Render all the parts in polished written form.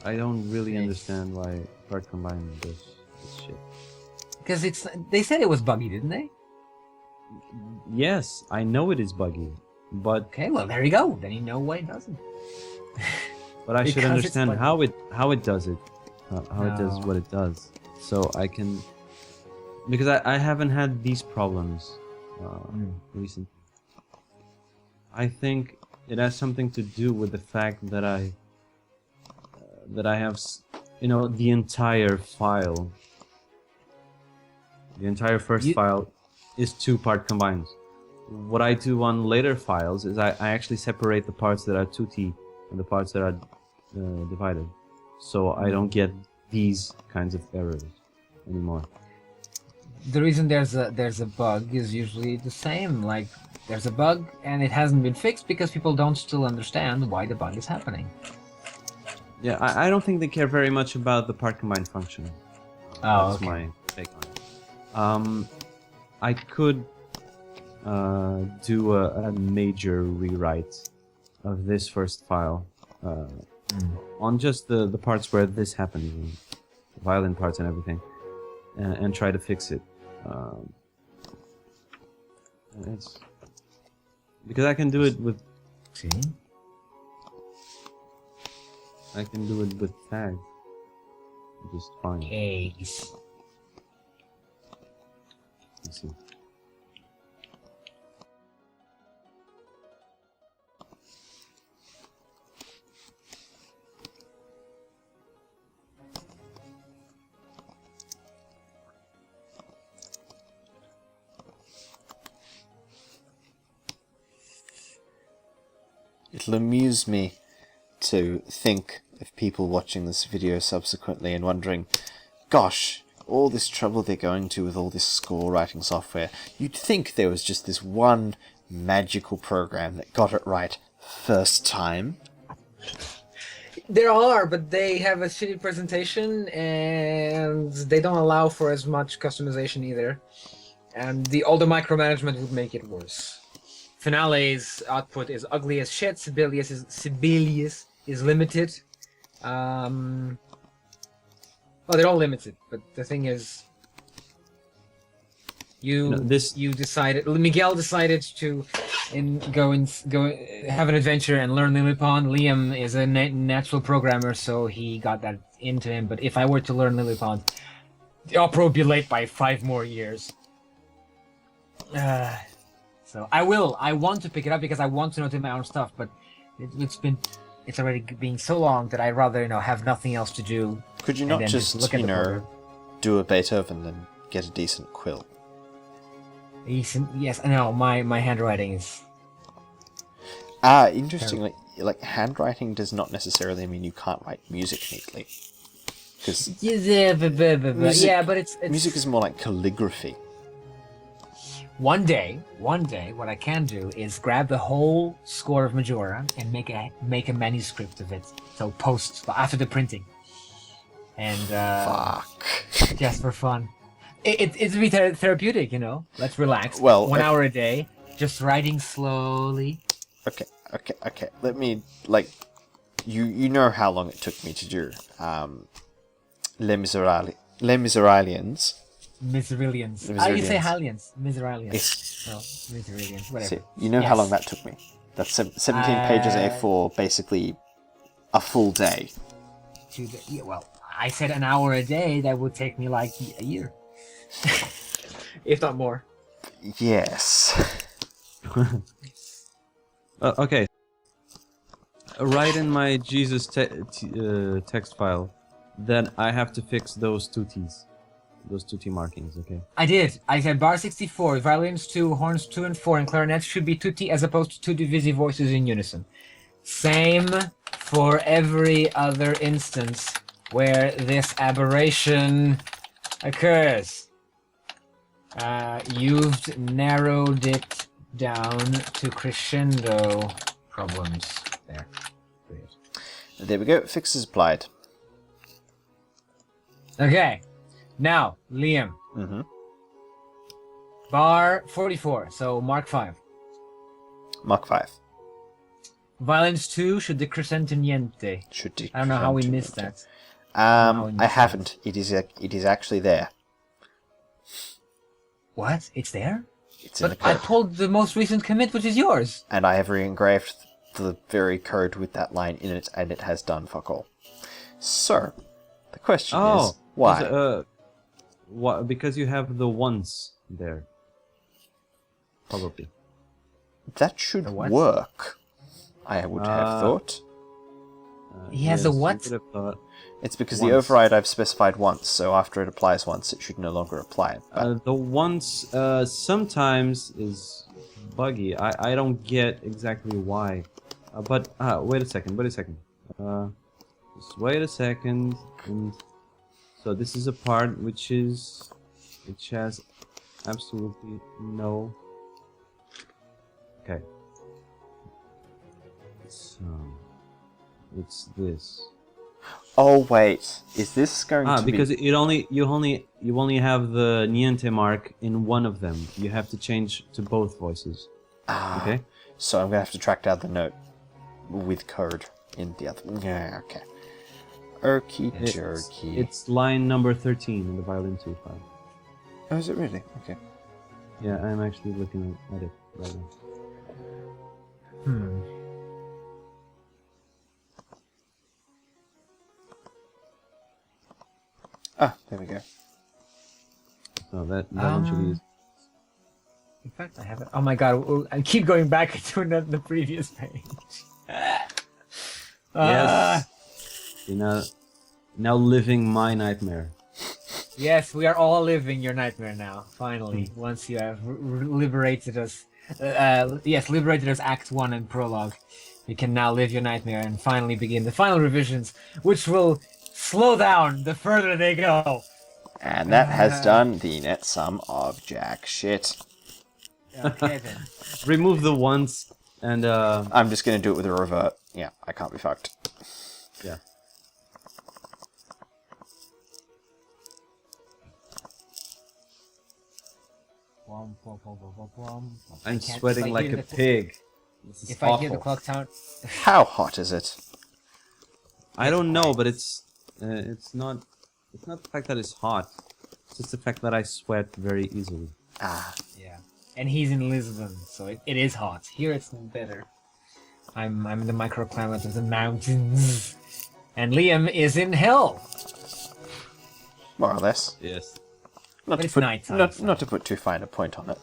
I don't really understand why part combine does this shit. Because they said it was buggy, didn't they? Yes, I know it is buggy, but Okay, well there you go. Then you know why it doesn't. but I should Because understand it's how it does it, how it does No. what it does, so I can, because I haven't had these problems recently. I think it has something to do with the fact that I have, you know, the entire file. The entire first file is 2-part combined. What I do on later files is I actually separate the parts that are 2T and the parts that are divided, so I don't get these kinds of errors anymore. The reason there's a bug is usually the same. Like there's a bug and it hasn't been fixed because people don't still understand why the bug is happening. Yeah, I don't think they care very much about the part combine function. Oh, That's okay. my take on it. I could do a major rewrite of this first file on just the parts where this happens, the violin parts and everything, and try to fix it. It's because I can do it with. See? I can do it with tags. Just fine. Case. Let's see. It'll amuse me to think of people watching this video subsequently and wondering, gosh, all this trouble they're going to with all this score writing software, you'd think there was just this one magical program that got it right first time. There are, but they have a shitty presentation and they don't allow for as much customization either. And all the micromanagement would make it worse. Finale's output is ugly as shit. Sibelius is limited. Well, they're all limited, but the thing is, Miguel decided to go have an adventure and learn Lilypond. Liam is a natural programmer, so he got that into him. But if I were to learn Lilypond, I'll probably be late by 5 more years. So I will. I want to pick it up because I want to know my own stuff. But it's already being so long that I'd rather have nothing else to do. Could you not just do a Beethoven and get a decent quill? Yes, I know. My handwriting is. Interestingly, like handwriting does not necessarily mean you can't write music neatly. Because but it's music is more like calligraphy. One day, what I can do is grab the whole score of Majora and make a manuscript of it. So post after the printing, and fuck, just for fun. It's be therapeutic, Let's relax. Well, 1 hour a day, just writing slowly. Okay. Let me you know how long it took me to do Les Miserables. Miseralians. You say Hallians. Miseralians. No, Miseralians. Whatever. See, you know how long that took me. That's 17 pages A4, basically a full day. Well, I said an hour a day. That would take me like a year, if not more. Yes. Okay. Write in my Jesus text file that I have to fix those 2 T's. Those 2 T markings, okay? I did. I said bar 64, violins 2, horns 2 and 4, and clarinets should be 2 T as opposed to 2 divisive voices in unison. Same for every other instance where this aberration occurs. You've narrowed it down to crescendo problems. There. Brilliant. There we go. Fixes applied. Okay. Now, Liam. Mm-hmm. Bar 44, so Mark 5. Mark 5. Violence 2 should decrescente niente. I don't know how we missed that. I haven't. It is actually there. What? It's there? It's in the But I code. pulled the most recent commit, which is yours. And I have re-engraved the very code with that line in it, and it has done fuck all. So, the question is, why? What? Because you have the once there. Probably. That should work, I would have thought. He has a what? you could have thought. It's because Once. the override I've specified once, so after it applies once, it should no longer apply. But The once sometimes is buggy. I don't get exactly why. But wait a second. Just wait a second. And so this is a part which has absolutely no. Okay. So it's this. oh wait, is this going to because be? you only have the niente mark in one of them. You have to change to both voices. Okay. So I'm gonna have to track down the note with code in the other. Yeah, okay. Okie dokie. It's line number 13 in the violin 2 file. Oh, is it really? Okay. Yeah, I'm actually looking at it right now. Ah, there we go. So that one should be. In fact, I have it. Oh my god, I keep going back to the previous page. Yes. You're now living my nightmare. Yes, we are all living your nightmare now, finally. Once you have liberated us. Liberated us Act 1 and Prologue. You can now live your nightmare and finally begin the final revisions, which will slow down the further they go. And that has done the net sum of jack shit. Okay then. Remove the once and I'm just gonna do it with a revert. Yeah, I can't be fucked. yeah. I'm sweating like a pig. This is If awful. I hear the clock tower, How hot is it? I don't know, but it's not the fact that it's hot. It's just the fact that I sweat very easily. Ah, yeah, and he's in Lisbon, so it is hot. Here it's better. I'm in the microclimate of the mountains, and Liam is in hell. more or less. Yes. Not But to it's put nighttime, so- not to put too fine a point on it.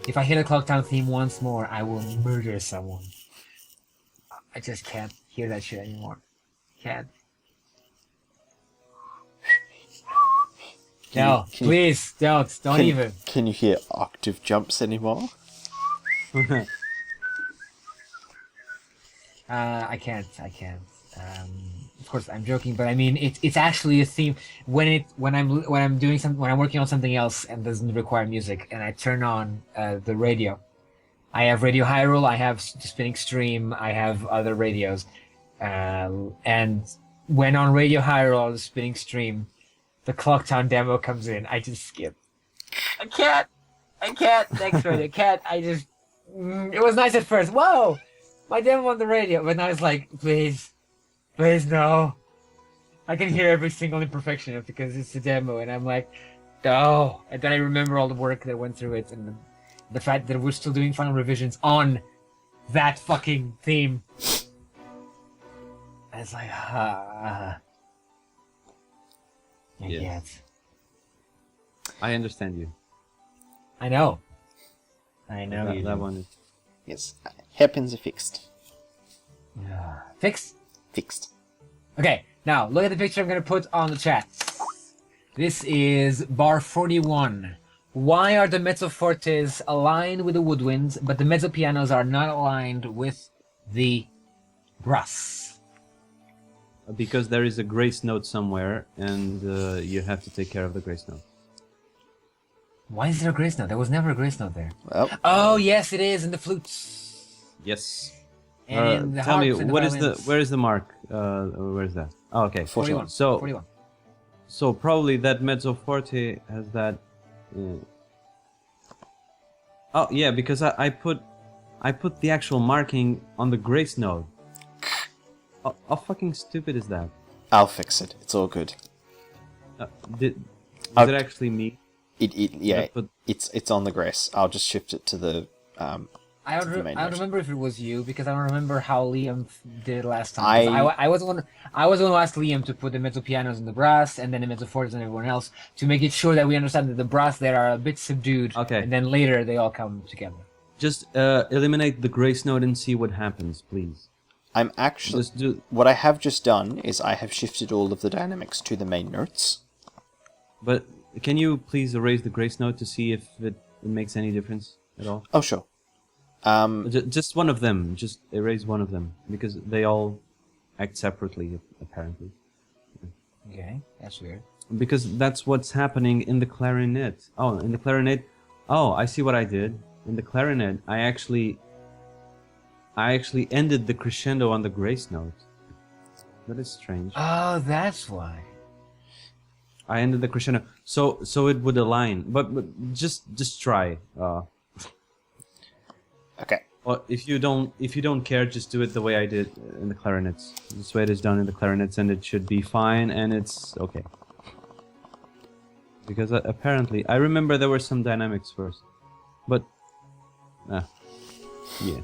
If I hear the clock town theme once more, I will murder someone. I just can't hear that shit anymore. Can't. No, can you- please don't even. Can you hear octave jumps anymore? I can't. Of course, I'm joking, but I mean, it's actually a theme. When I'm working on something else and doesn't require music, and I turn on the radio. I have Radio Hyrule, I have Spinning Stream, I have other radios, and when on Radio Hyrule or the Spinning Stream, the Clocktown demo comes in, I just skip. I can't. Next radio, can't. It was nice at first. Whoa, my demo on the radio, but now it's like, please, no. I can hear every single imperfection of it because it's a demo, and I'm like, no. And then I remember all the work that went through it, and the fact that we're still doing final revisions on that fucking theme. And it's like, I Yes. can't. I understand you. I know you That do. one is. Yes, hairpins are fixed. Fixed? Fixed. Okay, now look at the picture I'm going to put on the chat. This is bar 41. Why are the mezzo fortes aligned with the woodwinds, but the mezzo pianos are not aligned with the brass? Because there is a grace note somewhere, and you have to take care of the grace note. Why is there a grace note? There was never a grace note there. Well, Oh, yes, it is in the flutes. Yes. And in the Tell me, harps and the what is violins. where is the mark? Where is that? Oh, okay. 41. So, 41. so probably that mezzo forte has that. Oh yeah, because I put the actual marking on the grace note. How fucking stupid is that? I'll fix it. It's all good. Was it actually me? Yeah, But it's on the grace. I'll just shift it to the I the main don't note. remember if it was you because I don't remember how Liam did it last time. I- I was the one who asked Liam to put the mezzo pianos in the brass and then the mezzo fortes and everyone else to make it sure that we understand that the brass there are a bit subdued. Okay. And then later they all come together. just eliminate the grace note and see what happens, please. I'm actually... Just do. What I have just done is I have shifted all of the dynamics to the main notes. But can you please erase the grace note to see if it makes any difference at all? Oh, sure. Just one of them. Just erase one of them because they all act separately, apparently. Okay, that's weird. Because that's what's happening in the clarinet. Oh, in the clarinet. Oh, I see what I did. In the clarinet, I actually ended the crescendo on the grace note. That is strange. Oh, that's why. I ended the crescendo, so it would align. But just try. Okay. Well, if you don't care, just do it the way I did in the clarinets. This way it is done in the clarinets, and it should be fine, and it's okay. Because apparently, I remember there were some dynamics first, but yeah.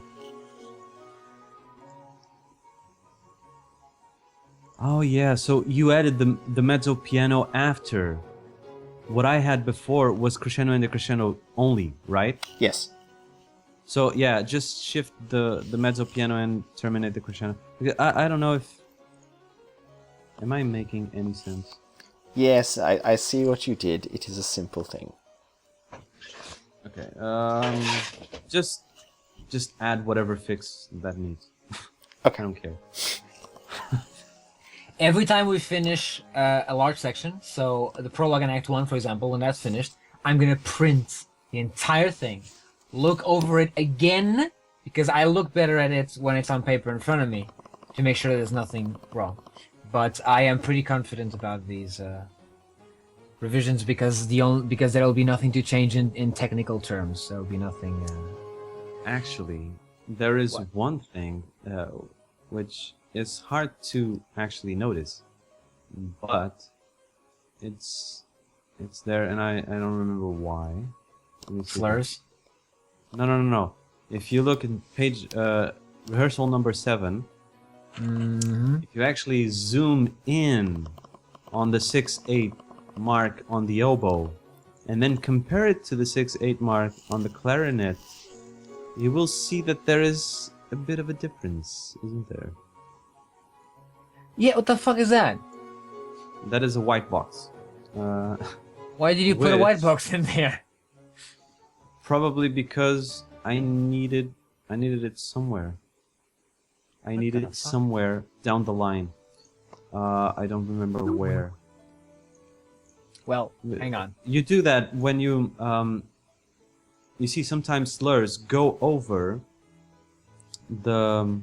Oh yeah, so you added the mezzo piano after. What I had before was crescendo and decrescendo only, right? Yes. So yeah, just shift the mezzo piano and terminate the crescendo. Because I don't know if... Am I making any sense? Yes, I see what you did. It is a simple thing. Okay, just add whatever fix that needs. Okay. I don't care. Every time we finish a large section, so the prologue in Act 1, for example, when that's finished, I'm gonna print the entire thing, look over it again, because I look better at it when it's on paper in front of me, to make sure there's nothing wrong. But I am pretty confident about these revisions because there will be nothing to change in technical terms. There will be nothing. Actually, there is What? one thing which is hard to actually notice, but it's there, and I don't remember why. Let me see. Slurs. No. If you look at page rehearsal number 7, if you actually zoom in on the 6/8 mark on the oboe, and then compare it to the 6/8 mark on the clarinet, you will see that there is a bit of a difference, isn't there? Yeah, what the fuck is that? That is a white box. Why did you put a white Which- box in there? Probably because I needed it somewhere. I needed the it fuck? somewhere down the line. I don't remember where. Well, hang on. You do that when you see sometimes slurs go over the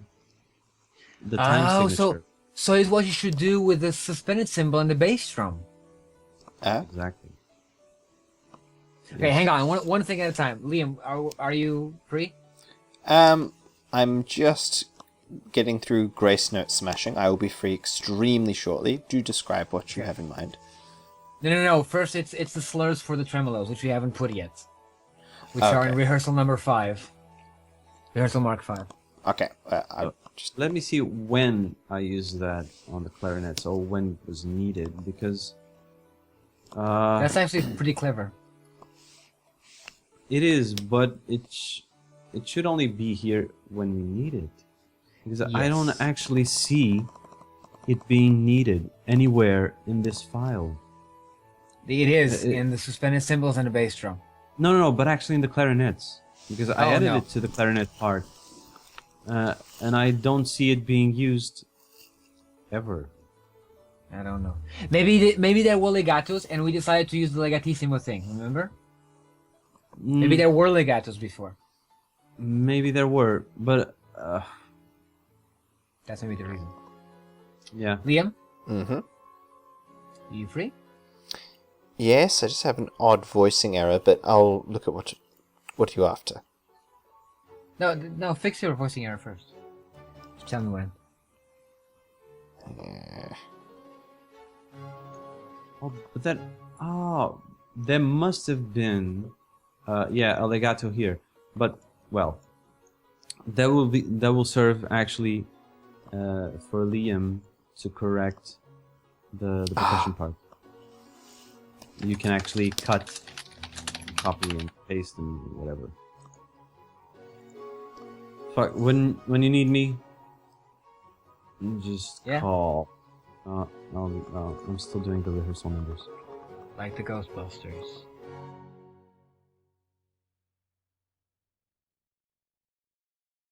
time signature. So it's what you should do with the suspended symbol and the bass drum. Exactly. Okay, hang on. One thing at a time. Liam, are you free? I'm just getting through grace note smashing. I will be free extremely shortly. Do describe what you have in mind. No. First, it's the slurs for the tremolos, which we haven't put yet, which are in Okay. rehearsal number 5. Rehearsal mark 5. Okay. I'll just... Let me see when I used that on the clarinets, or when it was needed, because That's actually pretty clever. it is, but it should only be here when we need it, because I don't Yes. actually see it being needed anywhere in this file. It is in the suspended cymbals and the bass drum. No, but actually in the clarinets, because I Oh, added no. it to the clarinet part, and I don't see it being used ever. I don't know. Maybe there were legatos, and we decided to use the legatissimo thing. Remember? Maybe there were legatos before. Maybe there were, but That's maybe the reason. yeah. Liam, Mm-hmm. you free? Yes, I just have an odd voicing error, but I'll look at What are you after? No, fix your voicing error first. Tell me when. Oh, but that... Oh, there must have been... yeah, a legato here. But, well... That will serve, actually, for Liam to correct the percussion part. You can actually cut, copy, and paste, and whatever. Fuck, when you need me, just call. I'm still doing the rehearsal numbers. Like the Ghostbusters.